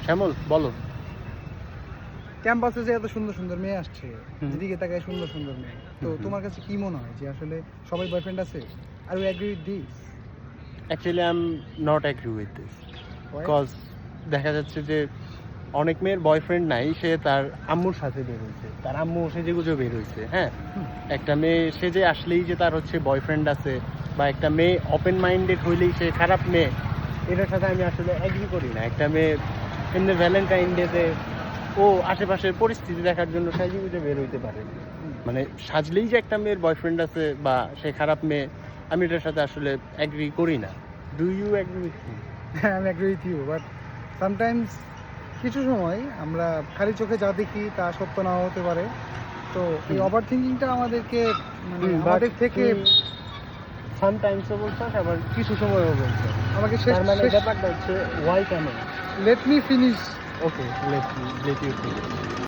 শ্যামল বলো। ক্যাম্পাসে যে এত সুন্দর সুন্দর মেয়ে আসছে, যেদিকে তাকায় সুন্দর সুন্দর মেয়ে, তো তোমার কাছে কি মনে হয় যে আসলে সবাই বয়ফ্রেন্ড আছে? Are you agree with this? Actually I am not agree with this, because দেখা যাচ্ছে যে অনেক মেয়ের বয়ফ্রেন্ড নাই, সে তার আম্মুর সাথে বের হয়েছে, তার আম্মু সেজে গুজে বের হয়েছে। হ্যাঁ, একটা মেয়ে সেজে আসলেই যে তার হচ্ছে বয়ফ্রেন্ড আছে, বা একটা মেয়ে ওপেন মাইন্ডেড হইলেই সে খারাপ মেয়ে, এটার সাথে আমি আসলে এগ্রি করি না। একটা মেয়ে এমনি ভ্যালেন্টাইন ডেতে ও আশেপাশের পরিস্থিতি দেখার জন্য সেজে গুজে বের হইতে পারে, মানে সাজলেই যে একটা মেয়ের বয়ফ্রেন্ড আছে বা সে খারাপ মেয়ে, আমি এটার সাথে আসলে এগ্রি করি না। Do you agree with me? আমি agree with you, but sometimes কিছু সময় আমরা খালি চোখে যা দেখি তা সত্য নাও হতে পারে। তো এই ওভার থিঙ্কিংটা আমাদেরকে মানে আমাদের থেকে সামটাইমসও বলছো, আবার কিছু সময়ও বলছো। আমাকে শেষ তার মানে ব্যাপারটা হচ্ছে ওয়াই কেন? Let me finish. Okay, let you finish.